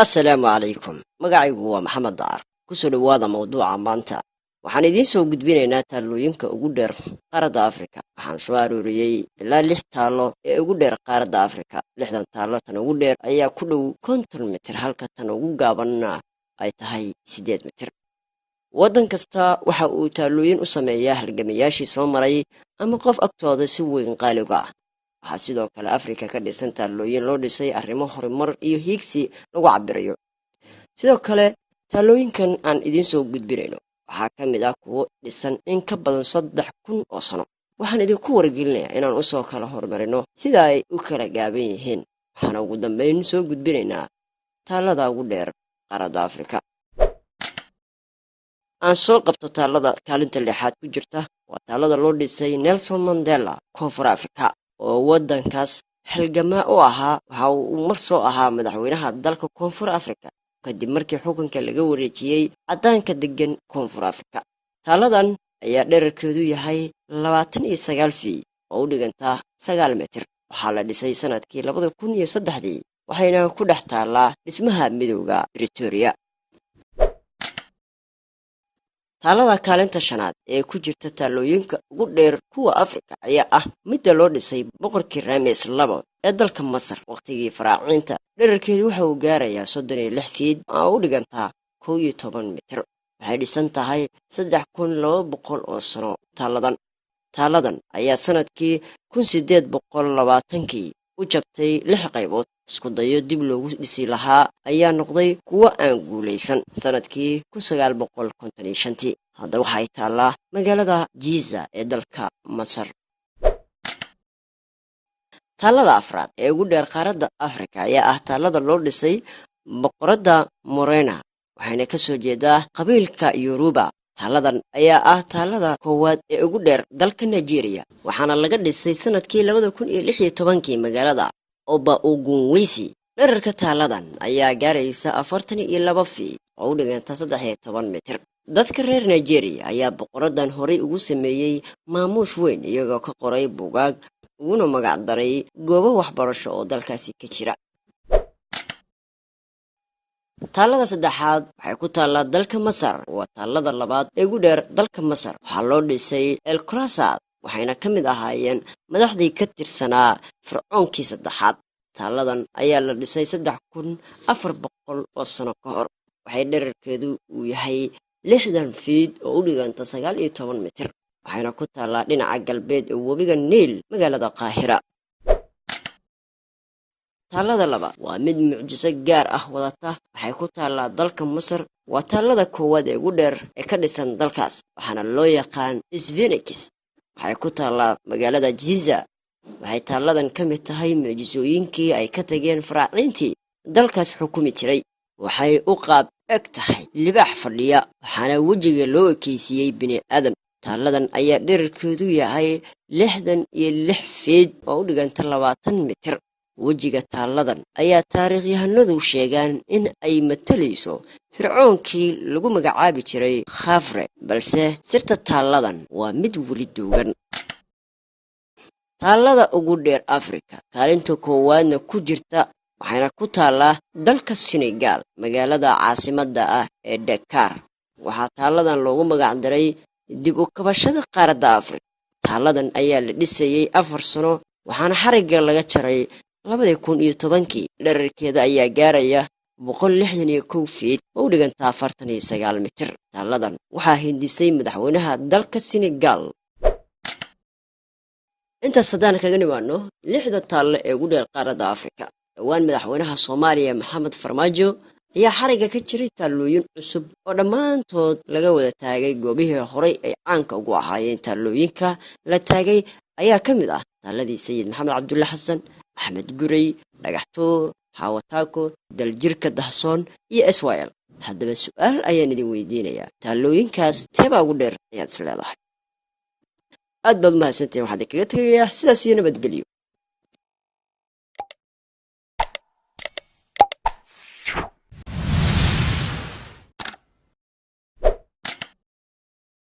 assalaamu calaykum magacaygu waa maxamed dacar kusoo dhowaada mawduuca maanta waxaan idiin soo gudbinaynaa taallooyinka ugu dheer qaaradda afrika waxaan soo arooriyey ilaa 6 taallo ee ugu dheer qaaradda afrika 6dan taallo tan ugu dheer ayaa ku dhow 50 mitir halka tan ugu gaabanna ay tahay 8 mitir waddan kasta waxa uu taallooyin u sameeyaa halgamayaashii soo maray ama qof agtooda si weyn qaaliga ah waxaa sidoo kale afrika ka dhisan taallooyin loo dhisay arrimo horumar iyo hiigsi lagu cabirayo sidoo kale taallooyinkan aan idiin soo gudbinayno waxaa ka mid ah kuwo dhisan in ka badan 3,000 oo sano waxaan idinku wargelinayaa inaan usoo kala hormarino sida ay u kala gaaban yihiin waxaana ugu dambayn soo gudbinaynaa taallada ugu dheer qaaradda afrika aan soo qabto taallada kaalinta 6aad ku jirta waa taallada loo dhisay Nelson Mandela koonfur afrika oo waddankaas halgamaa u ahaa waxa uu mar soo ahaa madaxweynaha dalka koonfur afrika kadib markii xukunka laga wareejiyey caddaanka degan koonfur afrika taaladan ayaa dherarkeedu yahay 29 fiid oo u dhigantaa 9 mitir waxaa la dhisay sanadkii 2003 waxayna ku dhex taallaa dhismaha midowda Pretoria taalada kaalinta 5aad ee ku jirta taallooyinka ugu dheer kuwa afrika ayaa ah midda loo dhisay boqorkii Rameses II ee dalka Masar waqtigii faraaciinta dherarkeedu waxa uu gaarayaa 36 fiid oo u dhigantaa 11 mitir waxay dhisan tahay 3200 oo sano taaladan ayaa sanadkii 1820kii u jabtay 6 qaybood isku dayo dib loogu dhisi lahaa ayaa noqday kuwo aan guulaysan sanadkii 1955 hadda waxay taallaa magaalada Giza ee dalka Masar taallada 4aad ee ugu dheer qaaradda afrika ayaa ah taallada loo dhisay boqoradda Morena waxayna ka soo jeedaa qabiilka Yoruba taaladan ayaa ah taallada koowaad ee ugu dheer dalka Nigeria waxaana laga dhisay sanadkii 2016 magaalada Oba Ogunwusi dherarka taaladan ayaa gaaraysa 42 fiid oo u dhiganta 13 mitir dadka reer Nigeria ayaa boqoradan horey ugu sameeyey maamuus weyn iyagoo ka qoray buugaag uguna magac daray goobo waxbarasho oo dalkaasi ka jira taallada 3aad waxay ku taallaa dalka Masar waa taallada 2aad ee ugu dheer dalka Masar waxaa loo dhisay El Khurasad waxayna ka mid ahaayeen madaxdii ka tirsanaa fircoonkii 3aad taaladan ayaa la dhisay 3400 oo sano ka hor waxay dherarkeedu uu yahay 60 fiid oo u dhiganta 19 mitir waxayna ku taallaa dhinaca galbeed ee webiga Niil magaalada Qaahira taallada 2 waa mid mucjiso gaar ah wadata waxay ku taallaa dalka Masar waa taallada koowaad ee ugu dheer ee ka dhisan dalkaas waxaana loo yaqaan Sphinx waxay ku taallaa magaalada Giza waxay taalladan ka mid tahay mucjisooyinkii ay ka tageen faraaciintii dalkaas xukumi jiray waxay u qaab eg tahay libaax fadhiya waxaana wejiga loo ekeysiyey bini aadam taalladan ayaa dherarkeedu yahay 66 fiid oo u dhiganta 20 mitir wejiga taalladan ayaa taariikhyahanadu sheegaan in ay matalayso fircoonkii lagu magacaabi jiray Khafre balse sirta taalladan waa mid weli duugan taallada ugu dheer afrika kaalinta koowaadna ku jirta waxayna ku taallaa dalka Senegal magaalada caasimadda ah ee Dakar waxaa taalladan loogu magac daray dib u kabashada qaaradda afrika taalladan ayaa la dhisayey 4 sano waxaana xarigga laga jaray 2010kii dherarkeeda ayaa gaaraya 161 fiid oo u dhiganta 49 mitir taalladan waxaa hindisay madaxweynaha dalka Senegal intaas haddaan kaga nimaano 6da taalle ee ugu dheer qaaradda afrika dhowaan madaxweynaha Soomaaliya Maxamed Farmaajo ayaa xarigga ka jiray taallooyin cusub oo dhammaantood laga wada taagay goobihii horey ay caanka ugu ahaayeen taallooyinka la taagay ayaa ka mid ah taalladii Sayid Maxamed Cabdulle Xasan Axmed Gurey Dhagaxtuur Hawataako Daljirka Dahsoon iyo Iswael haddaba su'aal ayaan idin weydiinayaa taallooyinkaas teebaa ugu dheer ayaad is leedahay aad baad mahadsantahay waxaan kaga tagayaa sidaas iyo nabadgelyo